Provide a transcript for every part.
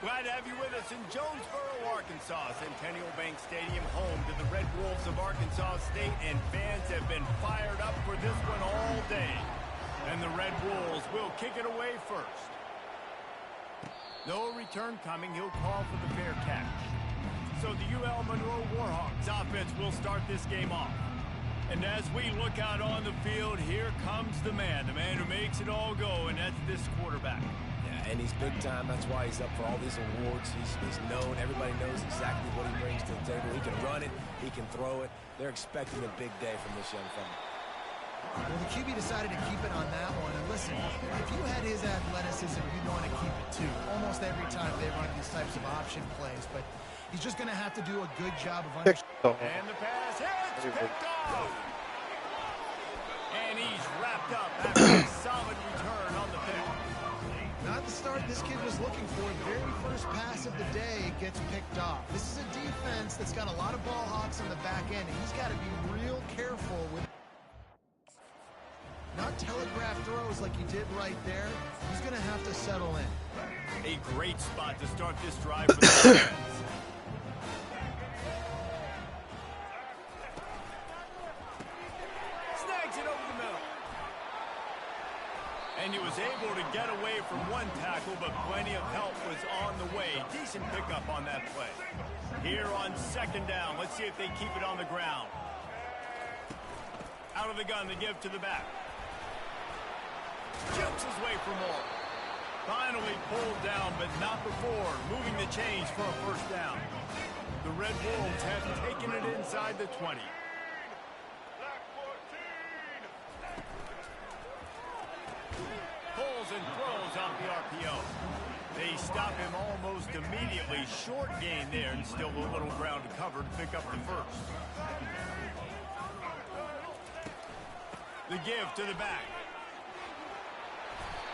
Glad to have you with us in Jonesboro, Arkansas. Centennial Bank Stadium, home to the Red Wolves of Arkansas State, and fans have been fired up for this one all day. And the Red Wolves will kick it away first. No return coming. He'll call for the fair catch. So the ULM Warhawks offense will start this game off. And as we look out on the field, here comes the man who makes it all go, and that's this quarterback. And he's big time. That's why he's up for all these awards. He's known. Everybody knows exactly what he brings to the table. He can run it. He can throw it. They're expecting a big day from this young fella. Well, the QB decided to keep it on that one. And listen, if you had his athleticism, you'd want to keep it too. Almost every time they run these types of option plays. But he's just going to have to do a good job of understanding. And the pass hits, picked off. And he's wrapped up after a solid return on the pick. Not the start this kid was looking for. The very first pass of the day gets picked off. This is a defense that's got a lot of ball hawks on the back end, and he's got to be real careful with not telegraph throws like he did right there. He's going to have to settle in. A great spot to start this drive for the defense. Snags it over the middle. And he was able to get away from one tackle, but plenty of help was on the way. Decent pickup on that play. Here on second down, let's see if they keep it on the ground. Out of the gun, they give to the back. Jumps his way for more. Finally pulled down, but not before. Moving the chains for a first down. The Red Wolves have taken it inside the 20. Pulls and throws off the RPO. They stop him almost immediately. Short gain there, and still a little ground to cover to pick up the first. The give to the back.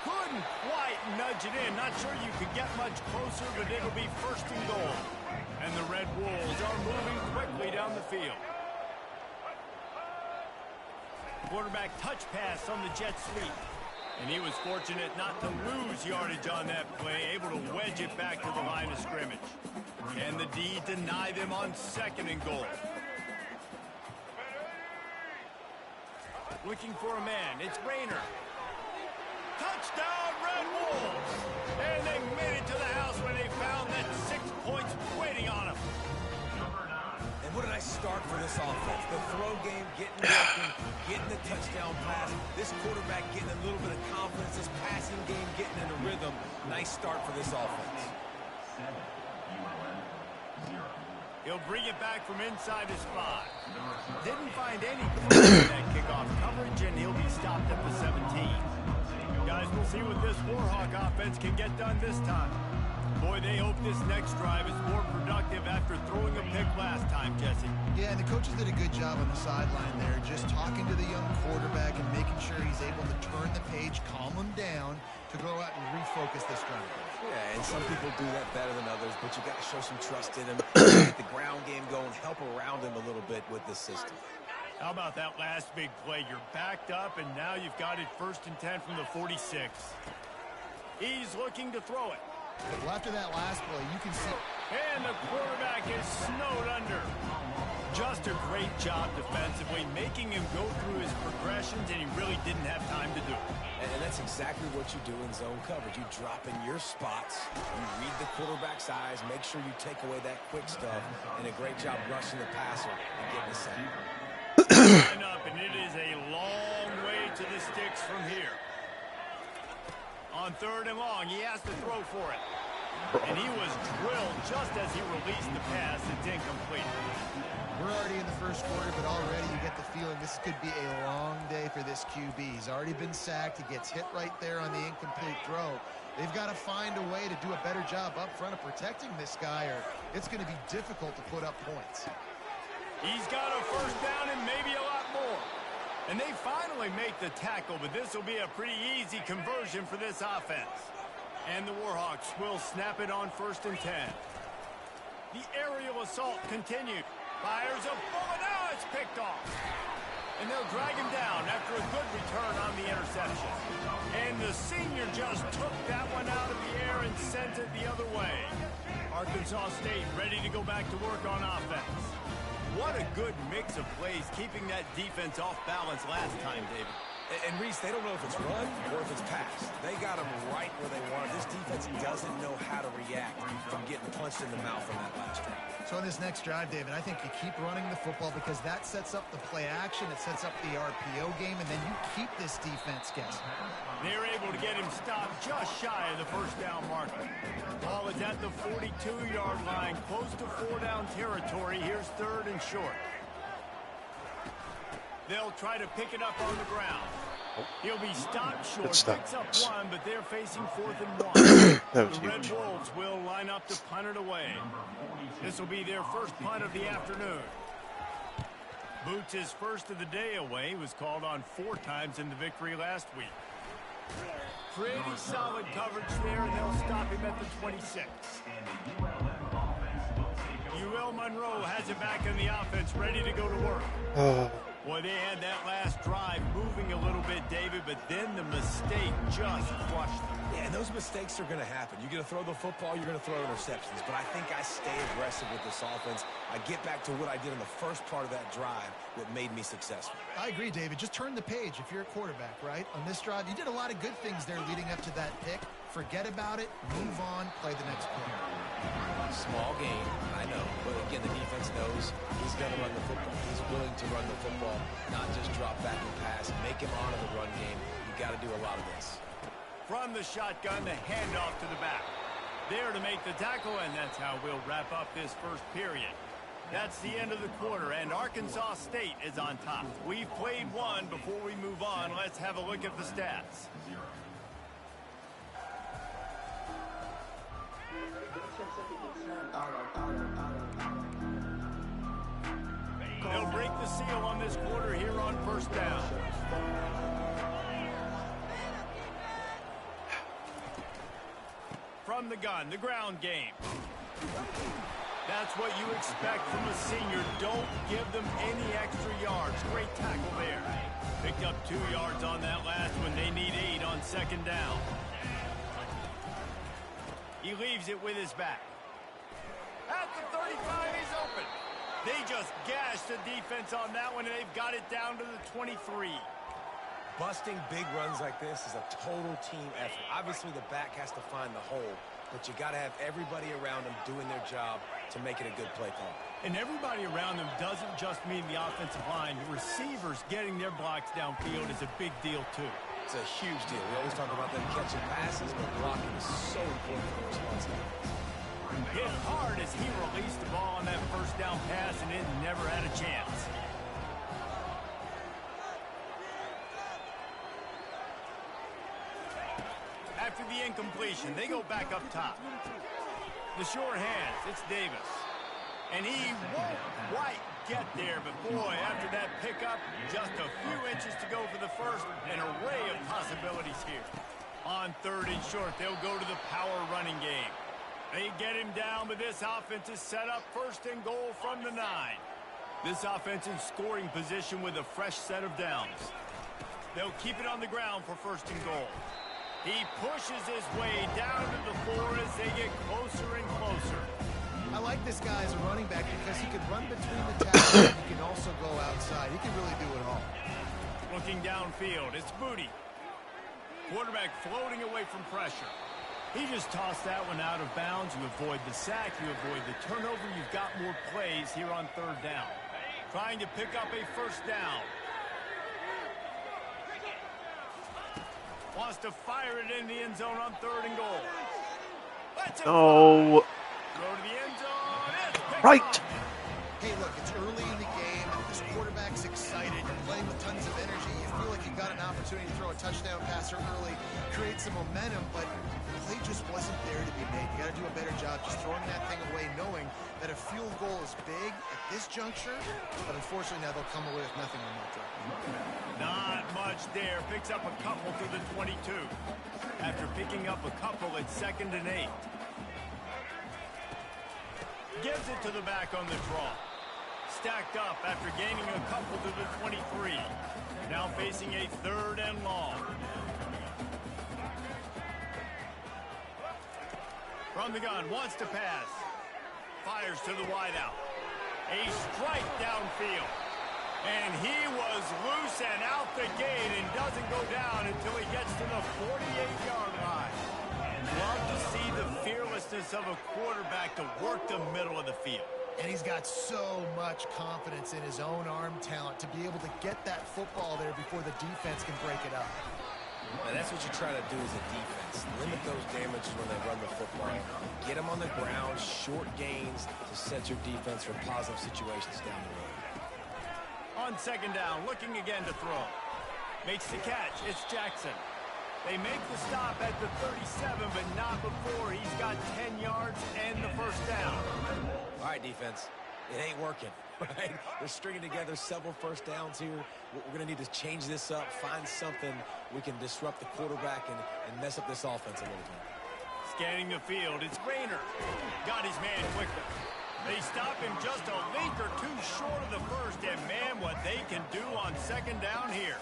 Couldn't quite nudge it in. Not sure you could get much closer, but it'll be first and goal. And the Red Wolves are moving quickly down the field. Quarterback touch pass on the jet sweep. And he was fortunate not to lose yardage on that play, able to wedge it back to the line of scrimmage. Can the D deny them on second and goal? Looking for a man. It's Rayner. Touchdown, Red Wolves! And they made it to the house when they found that 6 points waiting on them. And what a nice start for this offense. The throw game getting working, getting the touchdown pass. This quarterback getting a little bit of confidence. This passing game getting in a rhythm. Nice start for this offense. He'll bring it back from inside his 5. Didn't find any in that kickoff coverage, and he'll be stopped at the 17. Guys, we'll see what this Warhawk offense can get done this time. Boy, they hope this next drive is more productive after throwing a pick last time, Jesse. Yeah, and the coaches did a good job on the sideline there, just talking to the young quarterback and making sure he's able to turn the page, calm him down to go out and refocus this drive. Yeah, and some people do that better than others, but you got to show some trust in him, get the ground game going, help around him a little bit with this system. How about that last big play? You're backed up, and now you've got it first and 10 from the 46. He's looking to throw it. Well, after that last play, you can see... And the quarterback is snowed under. Just a great job defensively, making him go through his progressions, and he really didn't have time to do it. And that's exactly what you do in zone coverage. You drop in your spots, you read the quarterback's eyes, make sure you take away that quick stuff, and a great job rushing the passer and getting the sack. Line up, and it is a long way to the sticks from here. On third and long, he has to throw for it. And he was drilled just as he released the pass. It's incomplete. We're already in the first quarter, but already you get the feeling this could be a long day for this QB. He's already been sacked. He gets hit right there on the incomplete throw. They've got to find a way to do a better job up front of protecting this guy, or it's going to be difficult to put up points. He's got a first down and maybe a lot more. And they finally make the tackle, but this will be a pretty easy conversion for this offense. And the Warhawks will snap it on first and 10. The aerial assault continued. Fires a bullet. Now it's picked off. And they'll drag him down after a good return on the interception. And the senior just took that one out of the air and sent it the other way. Arkansas State ready to go back to work on offense. What a good mix of plays, keeping that defense off balance last time, David. And Reese, they don't know if it's run or if it's pass. They got them right where they want it. This defense doesn't know how to react from getting punched in the mouth on that last drive. So in this next drive, David, I think you keep running the football because that sets up the play action, it sets up the RPO game, and then you keep this defense guessing. They're able to get him stopped just shy of the first down marker. Ball is at the 42-yard line, close to 4-down territory. Here's 3rd and short. They'll try to pick it up on the ground. He'll be stopped short, picks up 1, but they're facing 4th and 1. The Red Wolves will line up to punt it away. This will be their first punt of the afternoon. Boots' first of the day away was called on 4 times in the victory last week. Pretty solid coverage there, and they'll stop him at the 26. UL Monroe has it back in the offense, ready to go to work. Boy, they had that last drive moving a little bit, David, but then the mistake just crushed them. Yeah, and those mistakes are going to happen. You're going to throw the football, you're going to throw interceptions. But I think I stay aggressive with this offense. I get back to what I did in the first part of that drive that made me successful. I agree, David. Just turn the page if you're a quarterback, right? On this drive, you did a lot of good things there leading up to that pick. Forget about it, move on, play the next play. Small game, I know. But again, the defense knows he's going to run the football. He's willing to run the football, not just drop back and pass. Make him honor the run game. You got to do a lot of this. From the shotgun, the handoff to the back. There to make the tackle, and that's how we'll wrap up this first period. That's the end of the quarter, and Arkansas State is on top. We've played one. Before we move on, let's have a look at the stats. They'll break the seal on this quarter here on first down. From the gun, the ground game. That's what you expect from a senior. Don't give them any extra yards. Great tackle there. Picked up 2 yards on that last one. They need 8 on second down. He leaves it with his back. At the 35, he's open. They just gashed the defense on that one, and they've got it down to the 23. Busting big runs like this is a total team effort. Obviously, the back has to find the hole, but you got to have everybody around them doing their job to make it a good play call. And everybody around them doesn't just mean the offensive line. The receivers getting their blocks downfield is a big deal, too. It's a huge deal. We always talk about them catching passes, but blocking is so important for the responsibility. Hit hard as he released the ball on that first down pass, and it never had a chance. After the incompletion, they go back up top. The short hands, it's Davis. And he won't quite get there, but boy, after that pickup, just a few inches to go for the first. An array of possibilities here. On 3rd and short, they'll go to the power running game. They get him down, but this offense is set up 1st and goal from the 9. This offense in scoring position with a fresh set of downs. They'll keep it on the ground for 1st and goal. He pushes his way down to the 4 as they get closer and closer. I like this guy as a running back because he can run between the tackles. He can also go outside. He can really do it all. Looking downfield, it's Booty. Quarterback floating away from pressure. He just tossed that one out of bounds. You avoid the sack, you avoid the turnover. You've got more plays here on 3rd down. Trying to pick up a 1st down. Wants to fire it in the end zone on 3rd and goal. Oh. Throw to the end zone. Right. Hey, look, it's early in the game. This quarterback's excited. You're playing with tons of energy. You feel like you got an opportunity to throw a touchdown passer early, create some momentum, but the play just wasn't there to be made. You got to do a better job just throwing that thing away, knowing that a field goal is big at this juncture, but unfortunately now they'll come away with nothing on that drive. Not much there. Picks up a couple to the 22. After picking up a couple at 2nd and 8. Gives it to the back on the draw. stacked up after gaining a couple to the 23. Now facing a 3rd and long. From the gun, wants to pass. Fires to the wideout. A strike downfield. And he was loose and out the gate and doesn't go down until he gets to the 48-yard line. Love to see the fearlessness of a quarterback to work the middle of the field. And he's got so much confidence in his own arm talent to be able to get that football there before the defense can break it up. And that's what you try to do as a defense. Limit those damages when they run the football. Get them on the ground, short gains to set your defense for positive situations down the road. On 2nd down, looking again to throw. Makes the catch. It's Jackson. They make the stop at the 37, but not before he's got 10 yards and the 1st down. All right, defense. It ain't working, right? They're stringing together several 1st downs here. We're going to need to change this up, find something we can disrupt the quarterback and mess up this offense a little bit. Scanning the field, it's Rayner. Got his man quickly. They stop him just a link or two short of the 1st, and man, what they can do on 2nd down here.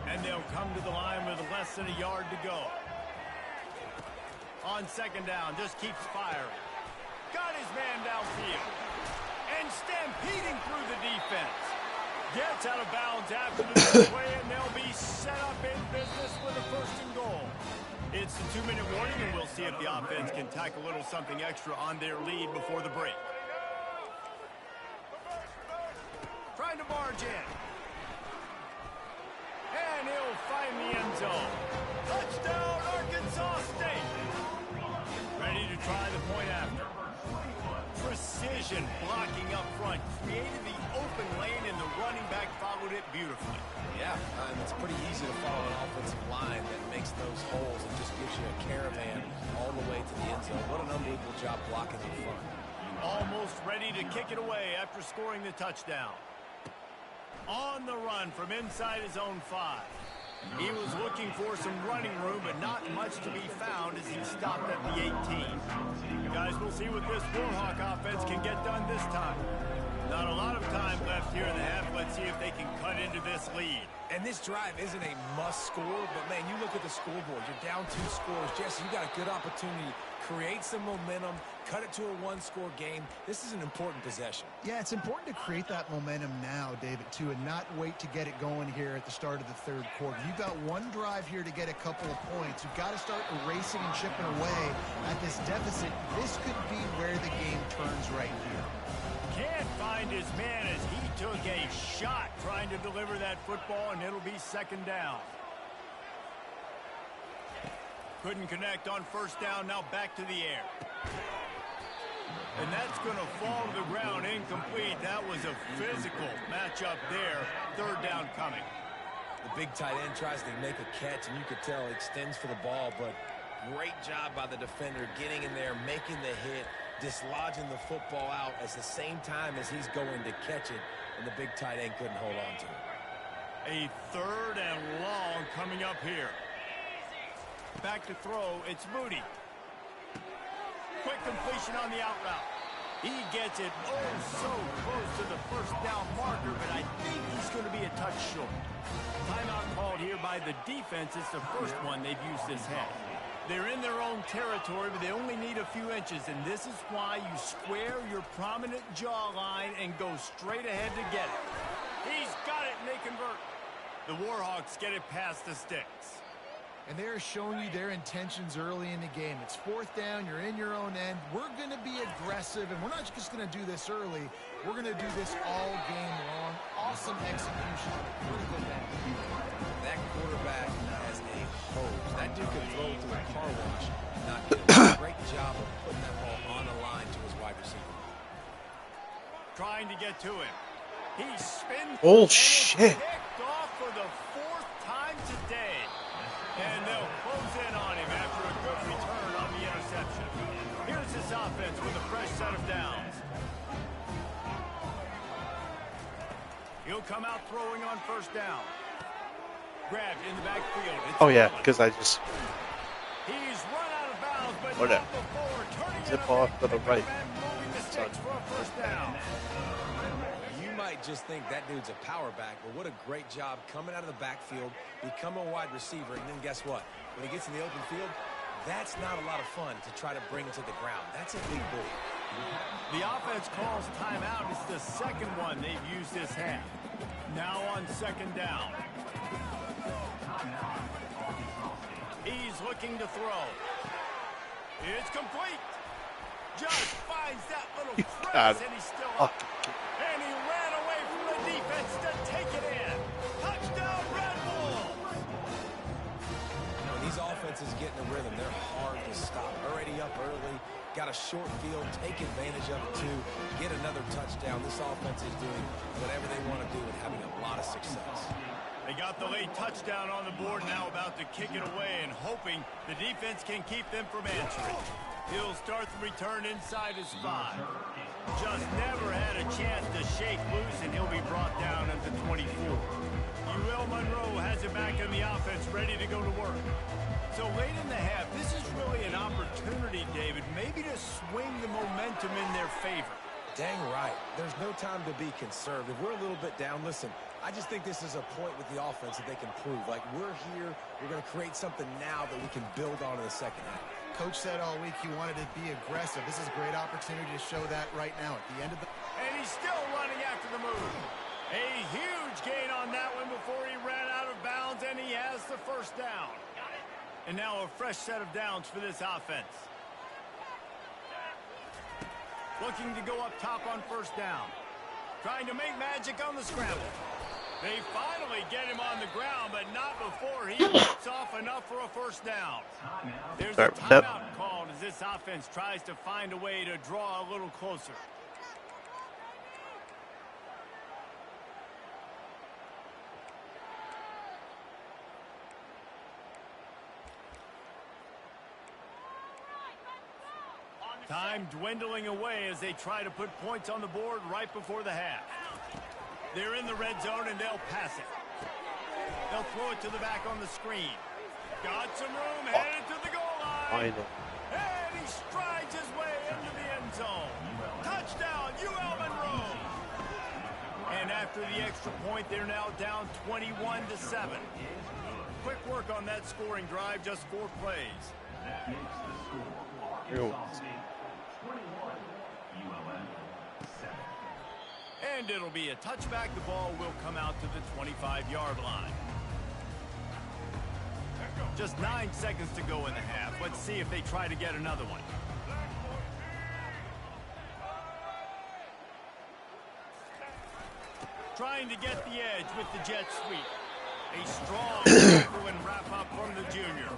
And they'll come to the line with less than a yard to go. On 2nd down, just keeps firing. Got his man downfield. And stampeding through the defense. Gets out of bounds after the play, and they'll be set up in business with a 1st and goal. It's a 2-minute warning, and we'll see if the offense can tack a little something extra on their lead before the break. Trying to barge in. And he'll find the end zone. Touchdown, Arkansas State. Ready to try the point after. Precision blocking up front. Created the open lane, and the running back followed it beautifully. Yeah, it's pretty easy to follow an offensive line that makes those holes and just gives you a caravan all the way to the end zone. What an unbelievable job blocking in front. Almost ready to kick it away after scoring the touchdown. On the run from inside his own 5. He was looking for some running room, but not much to be found as he stopped at the 18. Guys, we'll see what this Warhawk offense can get done this time. Not a lot of time left here in the half. Let's see if they can cut into this lead. And this drive isn't a must score, but man, you look at the scoreboard. You're down 2 scores. Jesse, you got a good opportunity. Create some momentum. Cut it to a 1-score game. This is an important possession. Yeah, it's important to create that momentum now, David, too, and not wait to get it going here at the start of the 3rd quarter. You've got one drive here to get a couple of points. You've got to start erasing and chipping away at this deficit. This could be where the game turns right here. Can't find his man as he took a shot trying to deliver that football, and it'll be 2nd down. Couldn't connect on 1st down, now back to the air. And that's going to fall to the ground incomplete. That was a physical matchup there. 3rd down coming. The big tight end tries to make a catch, and you could tell he extends for the ball, but great job by the defender getting in there, making the hit, dislodging the football out at the same time as he's going to catch it, and the big tight end couldn't hold on to it. A 3rd and long coming up here. Back to throw, it's Moody. Quick completion on the out route. He gets it so close to the 1st down marker, but I think he's going to be a touch short. Timeout called here by the defense. It's the 1st one they've used this half. They're in their own territory, but they only need a few inches, and this is why you square your prominent jawline and go straight ahead to get it. He's got it, and they convert. The Warhawks get it past the sticks. And they're showing you their intentions early in the game. It's 4th down. You're in your own end. We're going to be aggressive, and we're not just going to do this early. We're going to do this all game long. Awesome execution. Critical down. That quarterback has a hose. That dude could throw it through a car wash. Not good. Great job of putting that ball on the line to his wide receiver. Trying to get to him. He spins. Oh, shit. Picked off for the 4th time today. And they'll close in on him after a good return on the interception. Here's his offense with a fresh set of downs. He'll come out throwing on 1st down. Grabbed in the backfield. Oh, yeah, because I just... He's run out of bounds, but Whatever. not before turning Zip it off away to the right. and moving the sticks for a 1st down. might just think that dude's a power back, but what a great job coming out of the backfield, become a wide receiver, and then guess what? When he gets in the open field, that's not a lot of fun to try to bring to the ground. That's a big bully. The offense calls timeout. It's the second one they've used this half. Now on second down. He's looking to throw. It's complete. Just finds that little crevice, and he's still up. And he ran away from the defense to take it in. Touchdown, Red Bulls! When these offenses get in a rhythm, they're hard to stop. Already up early, got a short field, take advantage of it too, get another touchdown. This offense is doing whatever they want to do and having a lot of success. They got the late touchdown on the board, now about to kick it away and hoping the defense can keep them from answering. He'll start the return inside his 5. Just never had a chance to shake loose, and he'll be brought down at the 24. UL Monroe has it back in the offense, ready to go to work. So late in the half, this is really an opportunity, David, maybe to swing the momentum in their favor. Dang right. There's no time to be conservative. We're a little bit down. Listen, I just think this is a point with the offense that they can prove. Like, we're here, we're going to create something now that we can build on in the second half. Coach said all week he wanted to be aggressive. This is a great opportunity to show that right now at the end of the... And he's still running after the move. A huge gain on that one before he ran out of bounds, and he has the first down. And now a fresh set of downs for this offense. Looking to go up top on first down. Trying to make magic on the scramble. They finally get him on the ground, but not before he gets off enough for a first down. There's a timeout called as this offense tries to find a way to draw a little closer. Time dwindling away as they try to put points on the board right before the half. They're in the red zone, and they'll pass it. They'll throw it to the back on the screen. Got some room, headed to the goal line. And he strides his way into the end zone. Touchdown, UL Monroe. And after the extra point, they're now down 21-7. Quick work on that scoring drive, just 4 plays. That makes the score. And it'll be a touchback. The ball will come out to the 25-yard line. Just 9 seconds to go in the half. Let's see if they try to get another one. Trying to get the edge with the jet sweep. A strong tackle and wrap up from the junior.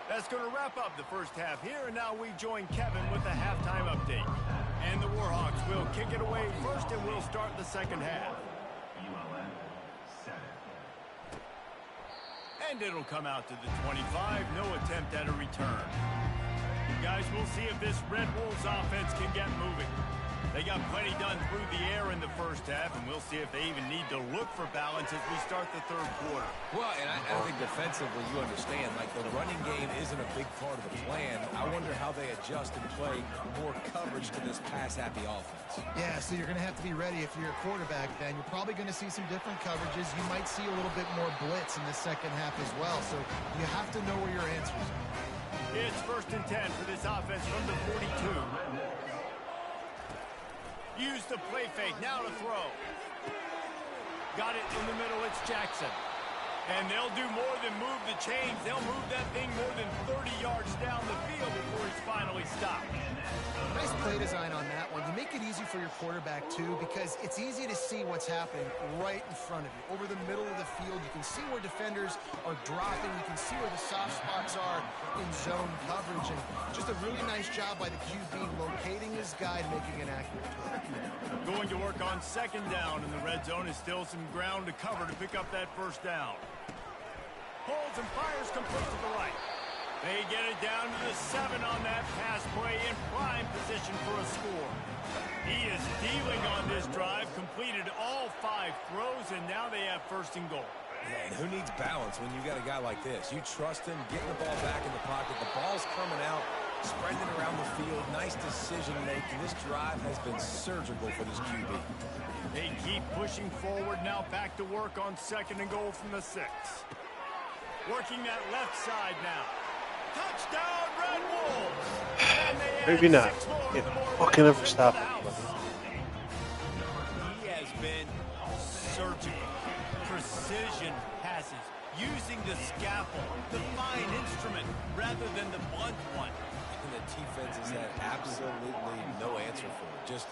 That's going to wrap up the first half here, and now we join Kevin with the halftime update. And the Warhawks will kick it away first, and we'll start the second half. And it'll come out to the 25. No attempt at a return. Guys, we'll see if this Red Wolves offense can get moving. They got plenty done through the air in the first half, and we'll see if they even need to look for balance as we start the third quarter. Well, and I think defensively, you understand, like the running game isn't a big part of the plan. I wonder how they adjust and play more coverage to this pass-happy offense. Yeah, so you're going to have to be ready if you're a quarterback, then. You're probably going to see some different coverages. You might see a little bit more blitz in the second half as well, so you have to know where your answers are. It's 1st and 10 for this offense from the 42. Use the play fake, now to throw. Got it in the middle, it's Jackson. And they'll do more than move the chains. They'll move that thing more than 30 yards down the field before he's finally stopped. Nice play design on that one. You make it easy for your quarterback, too, because it's easy to see what's happening right in front of you. Over the middle of the field, you can see where defenders are dropping. You can see where the soft spots are in zone coverage. And just a really nice job by the QB locating his guy and making an accurate throw. Going to work on second down, and the red zone is still some ground to cover to pick up that first down. Holds and fires complete to the right. They get it down to the 7 on that pass play in prime position for a score. He is dealing on this drive, completed all 5 throws, and now they have 1st and goal. Yeah, and who needs balance when you got a guy like this? You trust him, getting the ball back in the pocket. The ball's coming out. Spreading it around the field, nice decision-making. This drive has been surgical for this QB. They keep pushing forward now, back to work on 2nd and goal from the 6. Working that left side now. Touchdown, Red Wolves! And they Maybe add not. 6 more Yeah, to the board. fucking ever stop him. He has been surgical. Precision passes. Using the scaffold, the fine instrument, rather than the blunt one. And the defense has had absolutely no answer for it. Just,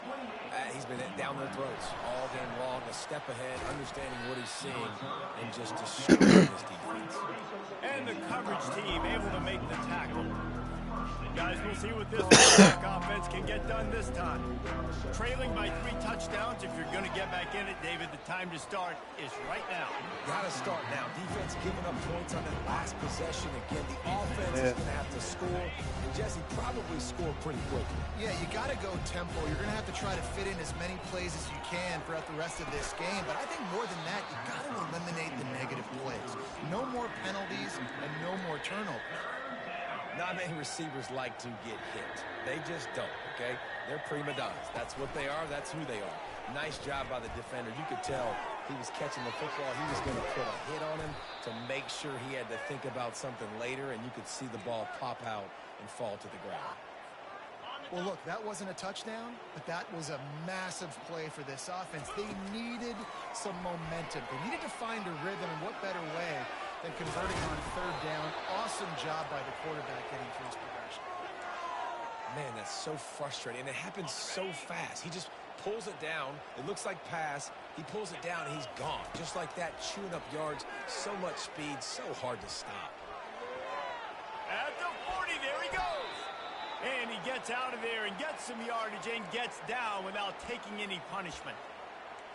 he's been down their throats all game long, a step ahead, understanding what he's seeing, and just destroying his defense. And the coverage team able to make the tackle. Guys, we'll see what this offense can get done this time. Trailing by 3 touchdowns. If you're going to get back in it, David, the time to start is right now. Got to start now. Defense giving up points on that last possession. Again, the offense is going to have to score. And Jesse, probably score pretty quickly. Yeah, you got to go tempo. You're going to have to try to fit in as many plays as you can throughout the rest of this game. But I think more than that, you got to eliminate the negative plays. No more penalties and no more turnovers. Not many receivers like to get hit. They just don't, okay? They're prima donnas. That's what they are. That's who they are. Nice job by the defender. You could tell he was catching the football. He was going to put a hit on him to make sure he had to think about something later, and you could see the ball pop out and fall to the ground. Well, look, that wasn't a touchdown, but that was a massive play for this offense. They needed some momentum. They needed to find a rhythm, and what better way than converting on 3rd down. Awesome job by the quarterback getting through his progression. Man, that's so frustrating, and it happens so fast. He just pulls it down. It looks like pass. He pulls it down, and he's gone. Just like that, chewing up yards. So much speed, so hard to stop. At the 40, there he goes. And he gets out of there and gets some yardage and gets down without taking any punishment.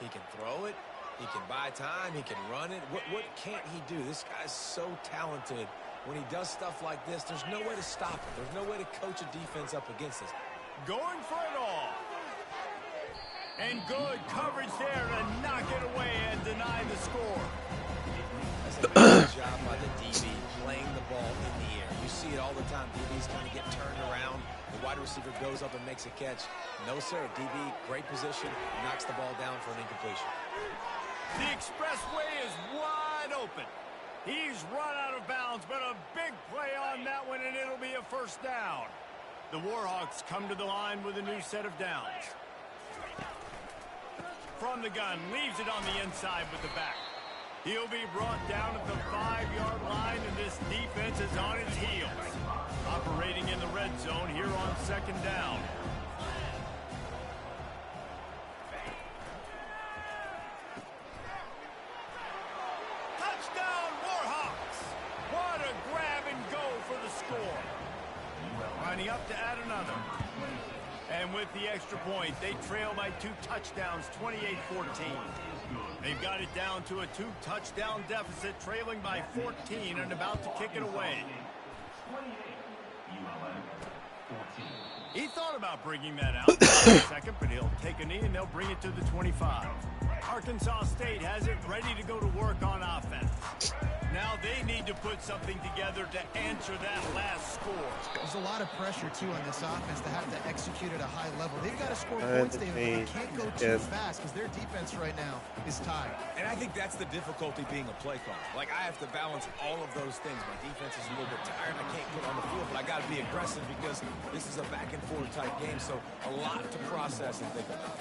He can throw it. He can buy time. He can run it. What can't he do? This guy's so talented. When he does stuff like this, there's no way to stop it. There's no way to coach a defense up against this. Going for it all. And good coverage there to knock it away and deny the score. That's a good job by the DB playing the ball in the air. You see it all the time. DBs kind of get turned around. The wide receiver goes up and makes a catch. No, sir. DB, great position. Knocks the ball down for an incompletion. The expressway is wide open. He's run out of bounds, but a big play on that one, and it'll be a 1st down. The Warhawks come to the line with a new set of downs. From the gun, leaves it on the inside with the back. He'll be brought down at the 5-yard line, and this defense is on its heels. Operating in the red zone here on 2nd down. Touchdown, Warhawks! What a grab and go for the score. Lining up to add another. And with the extra point, they trail by 2 touchdowns, 28-14. They've got it down to a 2-touchdown deficit, trailing by 14 and about to kick it away. He thought about bringing that out in a second, but he'll take a knee and they'll bring it to the 25. Arkansas State has it ready to go to work on offense. Now they need to put something together to answer that last score. There's a lot of pressure, too, on this offense to have to execute at a high level. They've got to score points, David, but they can't go too fast because their defense right now is tired. And I think that's the difficulty being a play caller. Like, I have to balance all of those things. My defense is a little bit tired. I can't get on the field, but I got to be aggressive because this is a back-and-forth type game, so a lot to process and think about.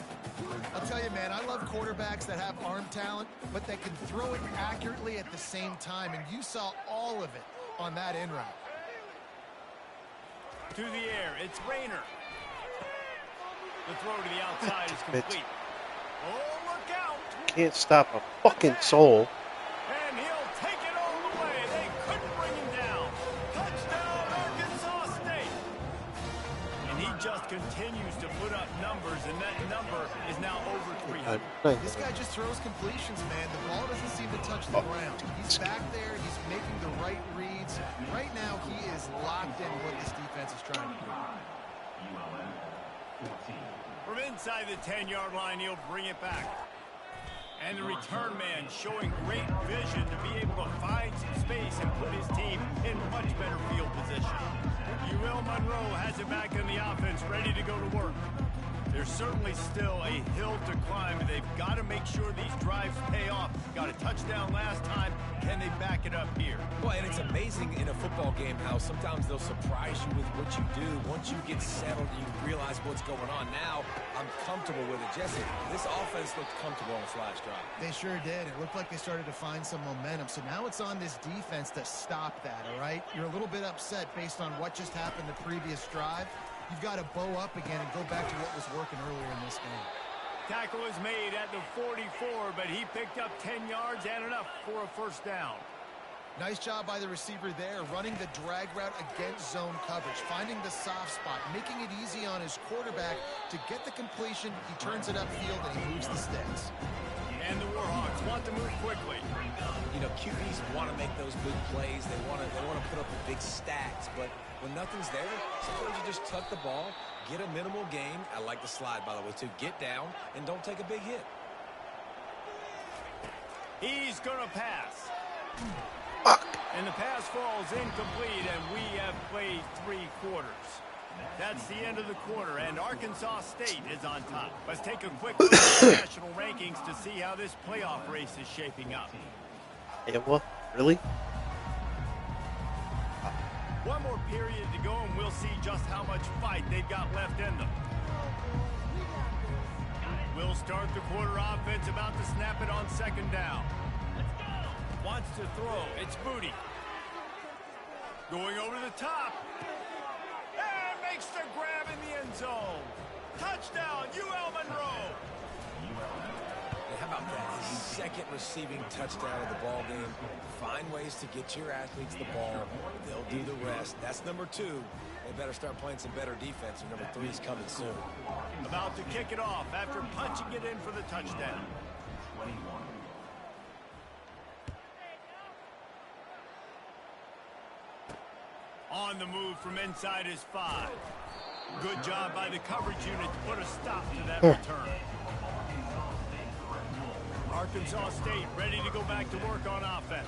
I'll tell you, man, I love quarterbacks that have arm talent, but that can throw it accurately at the same time, and you saw all of it on that in route. To the air, it's Rayner. The throw to the outside is complete. Oh, look out! Can't stop a fucking soul. And he'll take it all the way. They couldn't bring him down. Touchdown, Arkansas State. And he just continues to put up numbers, and that number is now over 300. This guy just throws completions, man. The ball doesn't seem to touch the ground. He's back there. He's making the right reads. Right now, he is locked in what this defense is trying to do. From inside the 10-yard line, he'll bring it back. And the return man showing great vision to be able to find some space and put his team in much better field position. UL Monroe has it back in the offense, ready to go to work. There's certainly still a hill to climb. They've got to make sure these drives pay off. Got a touchdown last time. Can they back it up here? Well, and it's amazing in a football game how sometimes they'll surprise you with what you do. Once you get settled, you realize what's going on. Now, I'm comfortable with it. Jesse, this offense looked comfortable on its last drive. They sure did. It looked like they started to find some momentum. So now it's on this defense to stop that, all right? You're a little bit upset based on what just happened the previous drive. You've got to bow up again and go back to what was working earlier in this game. Tackle is made at the 44, but he picked up 10 yards and enough for a first down. Nice job by the receiver there, running the drag route against zone coverage, finding the soft spot, making it easy on his quarterback to get the completion. He turns it upfield and he moves the sticks. And the Warhawks want to move quickly. You know, QBs want to make those big plays. They want to put up the big stats, but when nothing's there, sometimes you just tuck the ball, get a minimal gain. I like the slide, by the way, too. Get down and don't take a big hit. He's going to pass. And the pass falls incomplete, and we have played 3 quarters. That's the end of the quarter, and Arkansas State is on top. Let's take a quick look at the national rankings to see how this playoff race is shaping up. Iowa? Really? One more period to go, and we'll see just how much fight they've got left in them. We'll start the quarter offense, about to snap it on second down. Wants to throw. It's Booty. Going over the top. And makes the grab in the end zone. Touchdown, UL Monroe. How about that? His second receiving touchdown of the ball game. Find ways to get your athletes the ball. They'll do the rest. That's number 2. They better start playing some better defense, or number 3 is coming soon. About to kick it off after punching it in for the touchdown. On the move from inside his 5. Good job by the coverage unit to put a stop to that return. Arkansas State ready to go back to work on offense.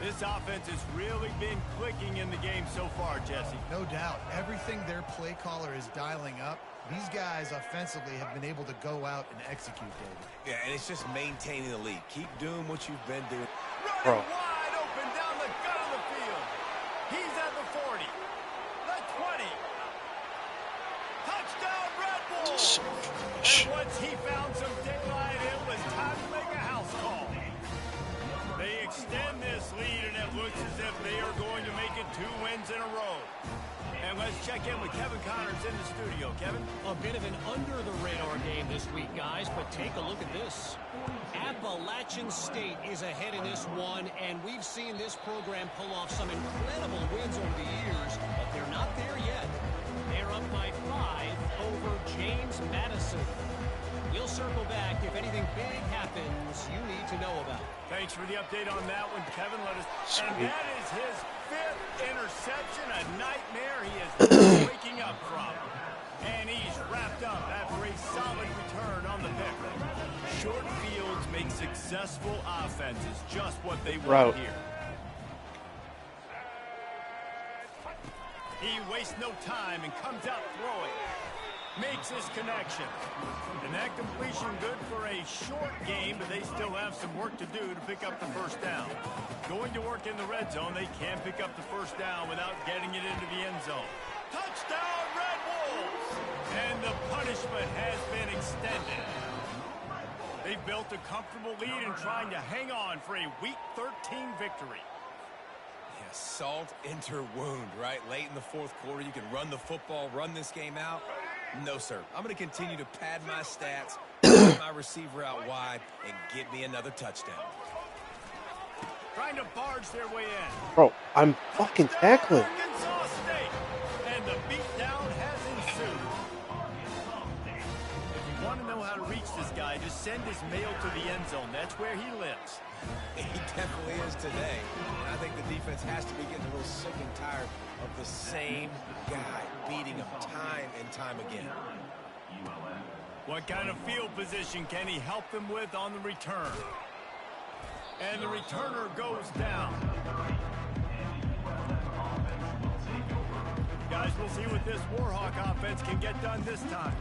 This offense has really been clicking in the game so far, Jesse. No doubt. Everything their play caller is dialing up, these guys offensively have been able to go out and execute, David. Yeah, and it's just maintaining the lead. Keep doing what you've been doing. Running wide open down the gut of the field. He's at the 40. The 20. Touchdown, Red Bulls. And once he found some daylight, it was time to make a house call. They extend this lead, and it looks as if they are going to make it 2 wins in a row. And let's check in with Kevin Connors in the studio. Kevin? A bit of an under-the-radar game this week, guys, but take a look at this. Appalachian State is ahead in this one, and we've seen this program pull off some incredible wins over the years, but they're not there yet. They're up by 5 over James Madison. We'll circle back if anything big happens you need to know about. Thanks for the update on that one, Kevin. And that is his 5th interception, a nightmare he is waking up from. And he's wrapped up after a solid return on the pick. Short fields make successful offenses, just what they want here. He wastes no time and comes out throwing. Makes his connection. And that completion good for a short game, but they still have some work to do to pick up the first down. Going to work in the red zone, they can pick up the first down without getting it into the end zone. Touchdown, Red Wolves! And the punishment has been extended. They've built a comfortable lead and trying to hang on for a Week 13 victory. Yeah, salt enter wound, right? Late in the 4th quarter, you can run the football, run this game out. No, sir. I'm going to continue to pad my stats, get my receiver out wide, and get me another touchdown. Trying to barge their way in. Bro, I'm fucking tackling. Arkansas State. And the beatdown has ensued. If you want to know how to reach this guy, just send his mail to the end zone. That's where he lives. He definitely is today. And I think the defense has to be getting a little sick and tired of the same guy beating him time and time again. What kind of field position can he help them with on the return? And the returner goes down. Guys, we'll see what this Warhawk offense can get done this time.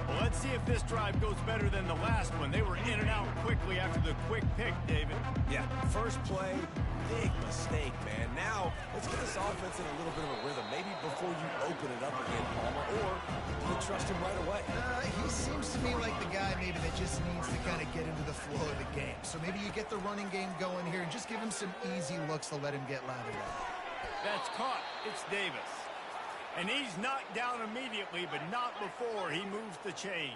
Well, let's see if this drive goes better than the last one. They were in and out quickly after the quick pick, David. Yeah, first play, big mistake, man. Now, let's get this offense in a little bit of a rhythm. Maybe before you open it up again, Palmer, or do you trust him right away? He seems to me like the guy maybe that just needs to kind of get into the flow of the game. So maybe you get the running game going here and just give him some easy looks to let him get lathered up. That's caught. It's Davis. And he's knocked down immediately, but not before he moves the chains.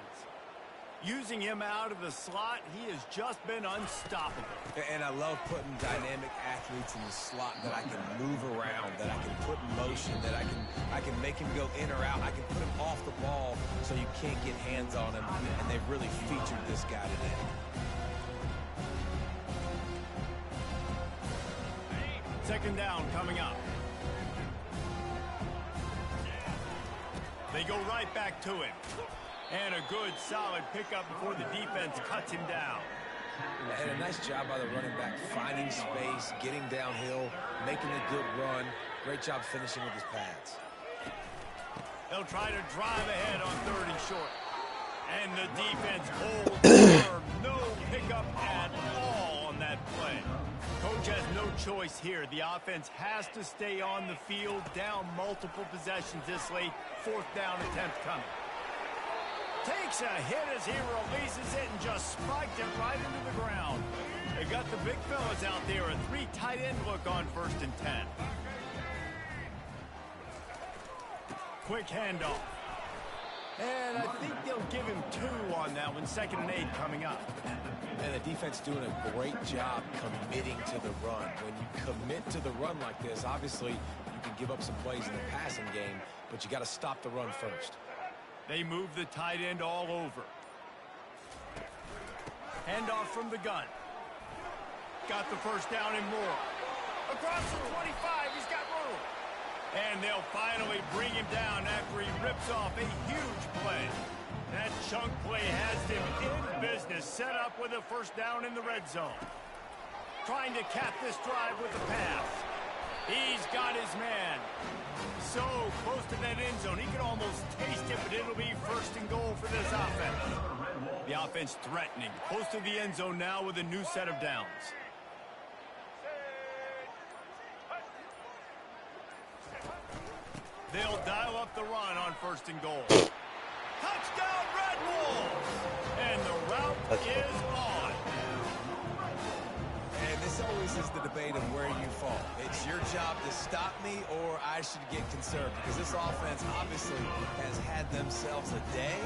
Using him out of the slot, he has just been unstoppable. And I love putting dynamic athletes in the slot that I can move around, that I can put in motion, that I can make him go in or out. I can put him off the ball so you can't get hands on him, and they've really featured this guy today. Second down coming up. They go right back to him. And a good, solid pickup before the defense cuts him down. And a nice job by the running back, finding space, getting downhill, making a good run. Great job finishing with his pads. They'll try to drive ahead on 3rd and short. And the defense holds firm. No pickup at all on that play. Coach has no choice here. The offense has to stay on the field, down multiple possessions this late. 4th down attempt coming. Takes a hit as he releases it and just spiked it right into the ground. They got the big fellas out there. A 3 tight end look on 1st and 10. Quick handoff. And I think they'll give him 2 on that one. 2nd and 8 coming up. And the defense doing a great job committing to the run. When you commit to the run like this, obviously you can give up some plays in the passing game, but you got to stop the run first. They move the tight end all over. Handoff from the gun. Got the first down and more. Across the 25, he's got room. And they'll finally bring him down after he rips off a huge play. That chunk play has him in business, set up with a first down in the red zone. Trying to cap this drive with a pass. He's got his man. So close to that end zone, he can almost taste it, but it'll be 1st and goal for this offense. The offense threatening, close to the end zone now with a new set of downs. They'll dial up the run on 1st and goal. Touchdown, Red Wolves! And the route is on. And this always is the debate of where you fall. It's your job to stop me, or I should get conserved, because this offense obviously has had themselves a day,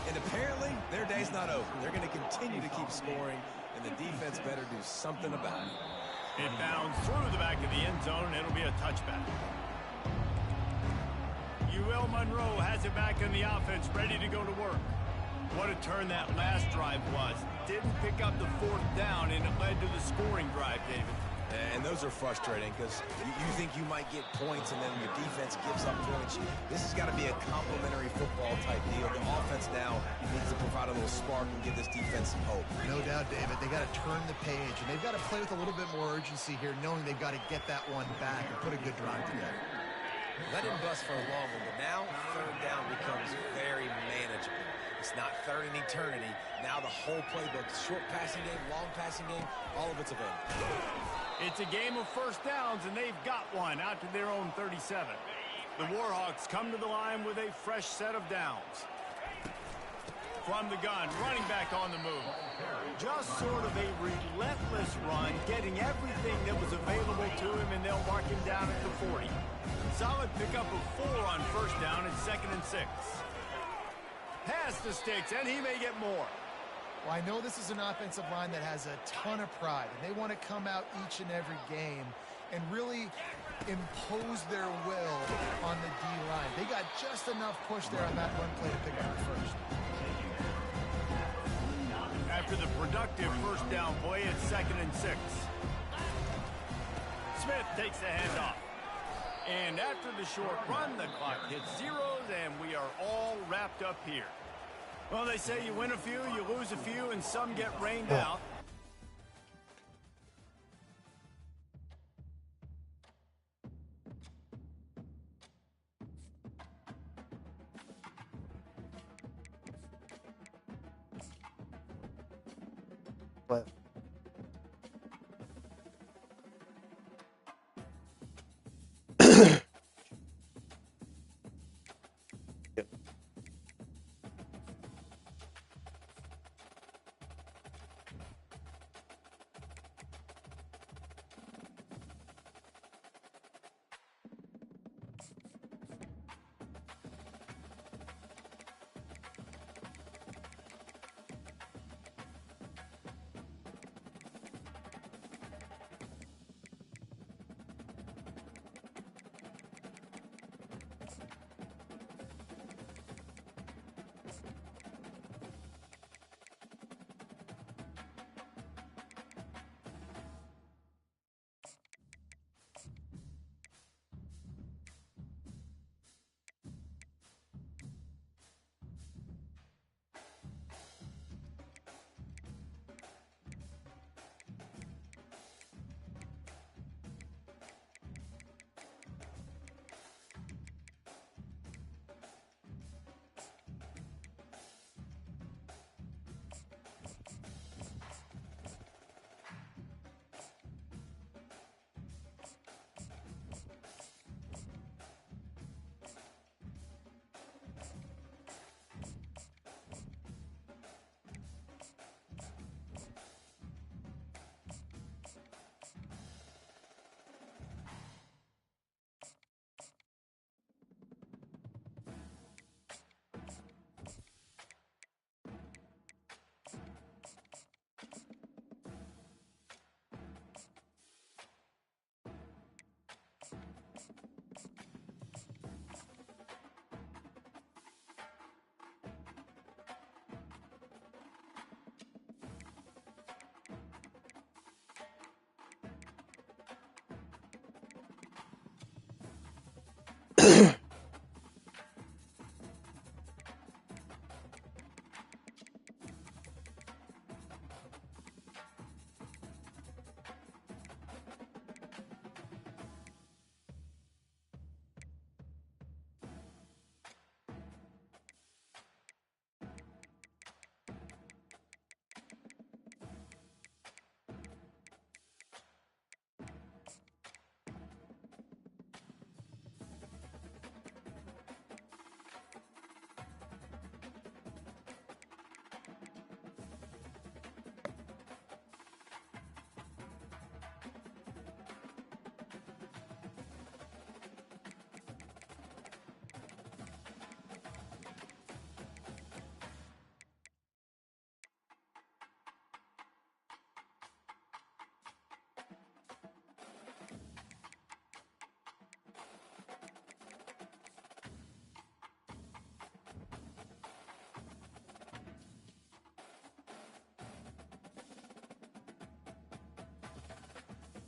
and apparently their day's not over. They're going to continue to keep scoring, and the defense better do something about it. It bounds through the back of the end zone, and it'll be a touchback. UL Monroe has it back in the offense, ready to go to work. What a turn that last drive was. Didn't pick up the 4th down, and it led to the scoring drive, David. And those are frustrating because you think you might get points, and then your defense gives up points. This has got to be a complementary football type deal. The offense now needs to provide a little spark and give this defense some hope. No doubt, David. They got to turn the page, and they've got to play with a little bit more urgency here, knowing they've got to get that one back and put a good drive together. That didn't bust for a long one, but now 3rd down becomes very manageable. It's not 3rd and eternity. Now the whole playbook, short passing game, long passing game, all of it's available. It's a game of 1st downs, and they've got one out to their own 37. The Warhawks come to the line with a fresh set of downs. From the gun, running back on the move. Just sort of a relentless run, getting everything that was available to him, and they'll mark him down at the 40. Solid pickup of 4 on 1st down and 2nd and 6. Pass the sticks, and he may get more. Well, I know this is an offensive line that has a ton of pride, and they want to come out each and every game and really impose their will on the D-line. They got just enough push there on that run play to pick up the first. After the productive 1st down play, it's 2nd and 6. Smith takes the handoff. And after the short run, the clock hits zeros, and we are all wrapped up here. Well, they say you win a few, you lose a few, and some get rained out. But